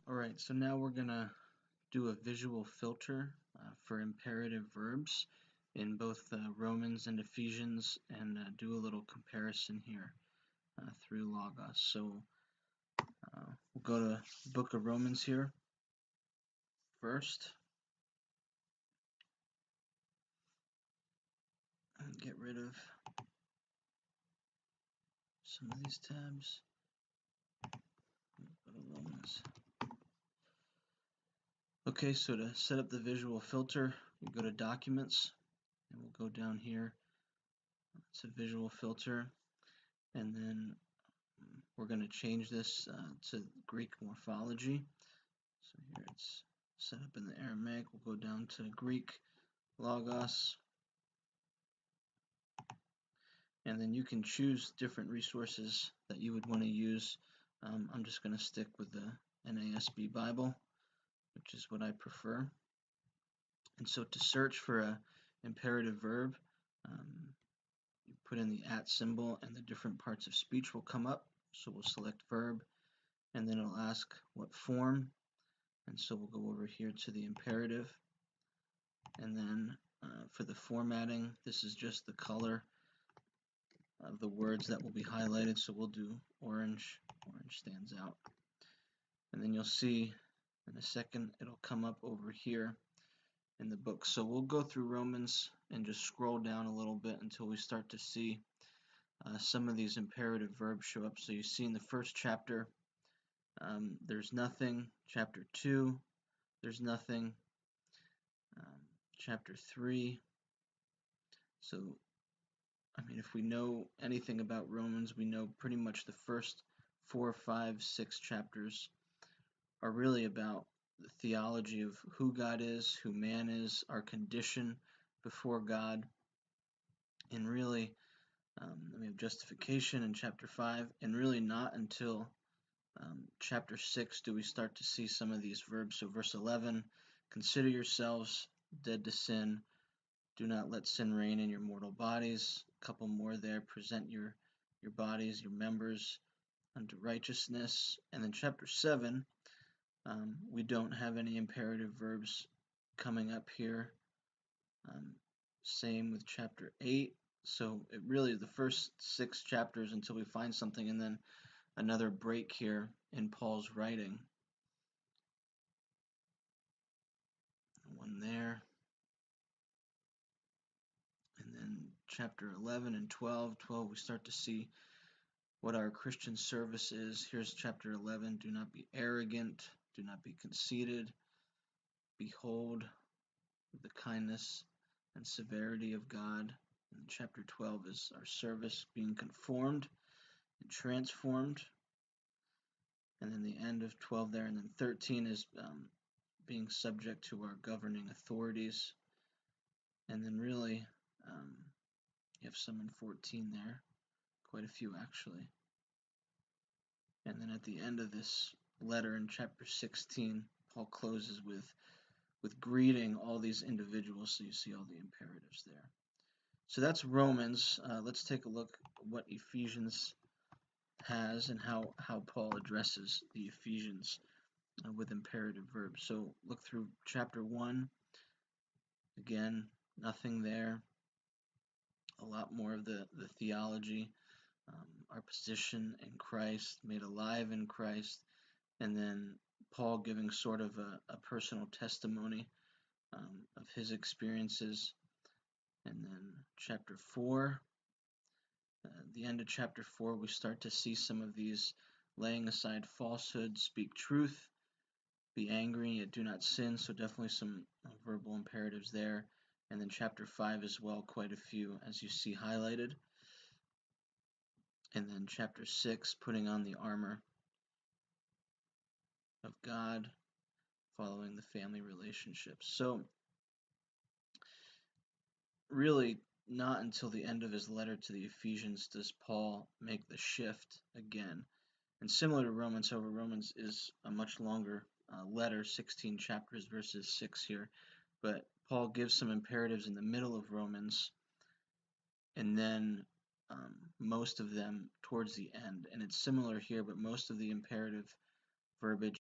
Alright, so now we're going to do a visual filter for imperative verbs in both Romans and Ephesians, and do a little comparison here through Logos. So we'll go to the book of Romans here first. And get rid of some of these tabs. Go to Romans. Okay, so to set up the visual filter, we go to Documents, and we'll go down here to Visual Filter, and then we're going to change this to Greek morphology. So here it's set up in the Aramaic. We'll go down to Greek Logos, and then you can choose different resources that you would want to use. I'm just going to stick with the NASB Bible, which is what I prefer. And so to search for a imperative verb, you put in the @ symbol and the different parts of speech will come up. So we'll select verb, and then it'll ask what form, and so we'll go over here to the imperative, and then for the formatting, this is just the color of the words that will be highlighted, so we'll do orange. Orange stands out. And then you'll see in a second it'll come up over here in the book. So we'll go through Romans and just scroll down a little bit until we start to see some of these imperative verbs show up. So you see in the first chapter, there's nothing. Chapter 2, there's nothing. Chapter 3. So, I mean, if we know anything about Romans, we know pretty much the first 4, 5, 6 chapters are really about the theology of who God is, who man is, our condition before God, and really, we have justification in chapter 5, and really not until chapter 6 do we start to see some of these verbs. So verse 11, consider yourselves dead to sin, do not let sin reign in your mortal bodies. A couple more there, present your bodies, your members unto righteousness. And then chapter 7, we don't have any imperative verbs coming up here. Same with chapter 8. So it really is the first 6 chapters until we find something, and then another break here in Paul's writing. One there. And then chapter 11 and 12. 12, we start to see what our Christian service is. Here's chapter 11. Do not be arrogant. Do not be conceited. Behold the kindness and severity of God. And chapter 12 is our service being conformed and transformed. And then the end of 12 there. And then 13 is being subject to our governing authorities. And then really, you have some in 14 there. Quite a few, actually. And then at the end of this letter in chapter 16, Paul closes with greeting all these individuals. So you see all the imperatives there. So that's Romans. Let's take a look at what Ephesians has and how Paul addresses the Ephesians with imperative verbs. So look through chapter 1. Again, nothing there. A lot more of the theology, our position in Christ, made alive in Christ, and then Paul giving sort of a personal testimony of his experiences. And then chapter 4, the end of chapter 4, we start to see some of these laying aside falsehood, speak truth, be angry, yet do not sin. So definitely some verbal imperatives there. And then chapter 5 as well, quite a few, as you see highlighted. And then chapter 6, putting on the armor of God, following the family relationships. So really, not until the end of his letter to the Ephesians does Paul make the shift again. And similar to Romans, however, Romans is a much longer letter, 16 chapters versus 6 here. But Paul gives some imperatives in the middle of Romans, and then most of them towards the end. And it's similar here, but most of the imperative verbiage